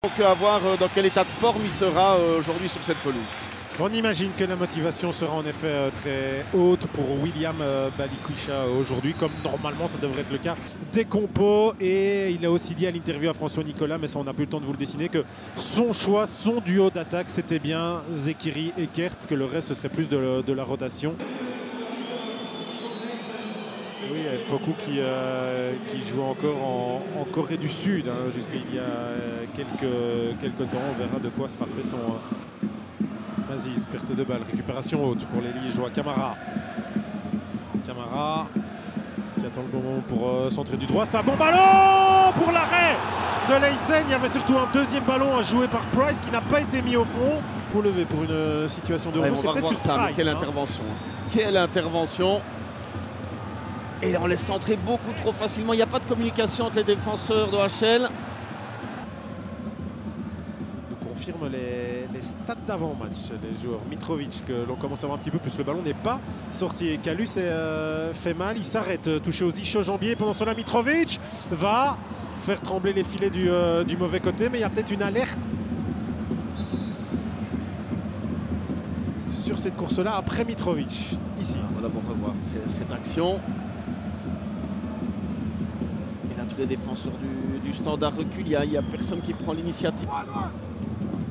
Donc à voir dans quel état de forme il sera aujourd'hui sur cette pelouse. On imagine que la motivation sera en effet très haute pour William Balikwisha aujourd'hui, comme normalement ça devrait être le cas des compos. Et il a aussi dit à l'interview à François Nicolas, mais ça on n'a pas eu le temps de vous le dessiner, que son choix, son duo d'attaque, c'était bien Zekiri et Kert, que le reste ce serait plus de la rotation. Oui, il y a beaucoup qui jouent encore en Corée du Sud, hein, jusqu'il y a quelques temps. On verra de quoi sera fait son... Aziz, perte de balle, récupération haute pour les Liégeois. Camara qui attend le bon moment pour centrer du droit. C'est un bon ballon pour l'arrêt de Leysen. Il y avait surtout un deuxième ballon à jouer par Price qui n'a pas été mis au fond pour lever pour une situation de rebond. C'est peut-être sur Price. Quelle intervention. Quelle intervention. Et on laisse centrer beaucoup trop facilement. Il n'y a pas de communication entre les défenseurs de HL. Confirme les stats d'avant-match, les joueurs. Mitrovic, que l'on commence à voir un petit peu plus. Le ballon n'est pas sorti. Kalus fait mal, il s'arrête, touché aux ischio-jambiers. Pendant cela, Mitrovic va faire trembler les filets du mauvais côté, mais il y a peut-être une alerte sur cette course-là après Mitrovic. Ici. On va d'abord revoir cette action. Et là, tous les défenseurs du Standard reculent. Il n'y a personne qui prend l'initiative.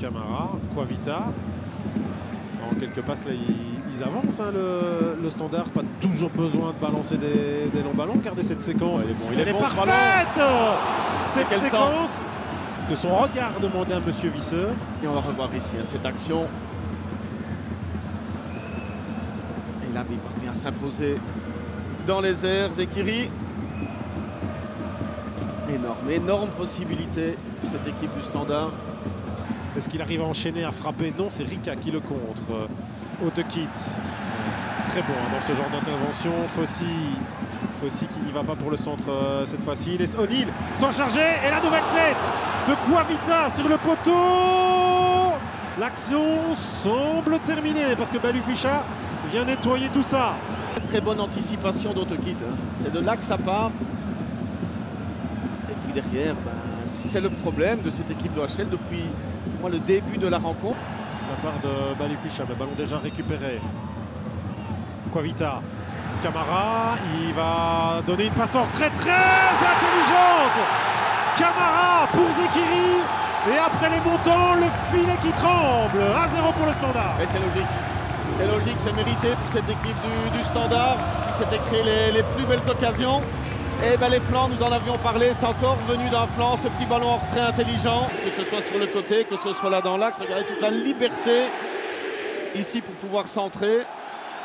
Camara, Quavita. En quelques passes, là, ils avancent, hein, le Standard. Pas toujours besoin de balancer des longs ballons. Regardez cette séquence. Ouais, elle est parfaite, cette séquence. Est-ce que son regard demandait à Monsieur Visseur? Et on va revoir ici hein, cette action. Et là, il parvient à s'imposer dans les airs. Zekiri. Énorme possibilité pour cette équipe du Standard. Est-ce qu'il arrive à enchaîner, à frapper? Non, c'est Rika qui le contre. Otekit, très bon hein, dans ce genre d'intervention. Fossi qui n'y va pas pour le centre cette fois-ci. Laisse O'Neill s'en charger. Et la nouvelle tête de Quavita sur le poteau. L'action semble terminée parce que Balikwisha vient nettoyer tout ça. Très bonne anticipation d'Otekit. Hein. C'est de là que ça part. Et puis derrière, c'est le problème de cette équipe de HL depuis pour moi, le début de la rencontre. La part de Balikwisha, le ballon déjà récupéré. Quavita, Camara, il va donner une passe très intelligente. Camara pour Zekiri. Et après les montants, le filet qui tremble. 1-0 pour le Standard. Et c'est logique. C'est logique, c'est mérité pour cette équipe du Standard qui s'était créé les plus belles occasions. Et les flancs, nous en avions parlé, c'est encore venu d'un flanc, ce petit ballon en retrait intelligent, que ce soit sur le côté, que ce soit là dans l'axe. Regardez toute la liberté ici pour pouvoir centrer.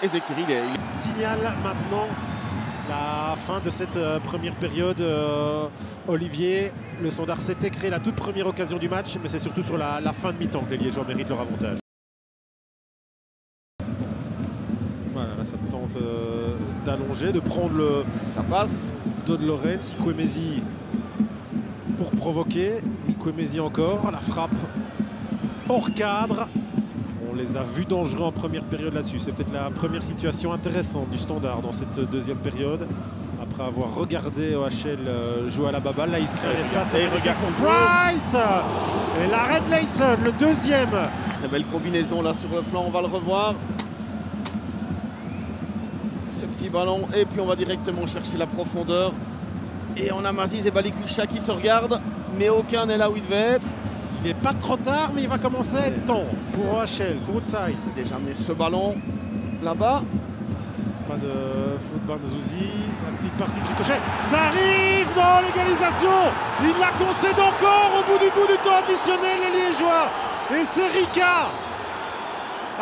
Et Zekiri, il signale maintenant la fin de cette première période. Olivier, le Standard s'était créé la toute première occasion du match, mais c'est surtout sur la fin de mi-temps que les Liégeois méritent leur avantage. Voilà, là ça tente d'allonger, de prendre le... Ça passe. De Lorenz, Ikwemezi pour provoquer. Ikwemezi encore, la frappe hors cadre. On les a vus dangereux en première période là-dessus. C'est peut-être la première situation intéressante du Standard dans cette deuxième période. Après avoir regardé OHL jouer à la baballe, là il se crée un espace et regarde Price. Et l'arrêt de Leysen, le deuxième. Très belle combinaison là sur le flanc, on va le revoir. Ce petit ballon et puis on va directement chercher la profondeur et on a Maziz et Balikwisha qui se regardent mais aucun n'est là où il devait être. Il n'est pas trop tard mais il va commencer à être temps pour OHL. Kouroutsai déjà amené ce ballon là-bas. Pas de foot Banzouzi, la petite partie de ricochet, ça arrive dans l'égalisation. Il la concède encore au bout du temps additionnel les Liégeois et c'est Rika.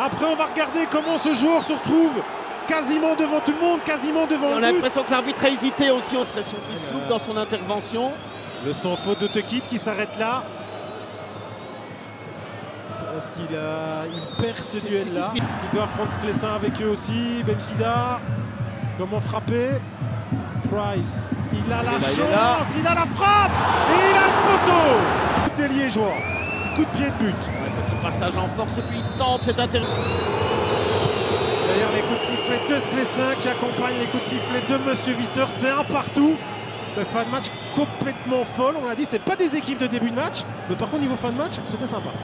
Après on va regarder comment ce joueur se retrouve quasiment devant tout le monde, quasiment devant le but. On a l'impression que l'arbitre a hésité aussi, on a l'impression qu'il se loupe dans son intervention. Le sans faute de Tekit qui s'arrête là. Est-ce qu'il perd ce duel-là? Il doit prendre Sclessin avec eux aussi. Benchida, comment frapper? Price, il a la chance, il a la frappe et il a le poteau. Coup des Liégeois, coup de pied de but. Petit passage en force et puis il tente cette intervention. D'ailleurs, les coups de sifflet de Sclessin qui accompagnent les coups de sifflet de Monsieur Visseur, c'est un partout. Le fin de match. complètement folle. On l'a dit, c'est pas des équipes de début de match, mais par contre niveau fin de match, c'était sympa.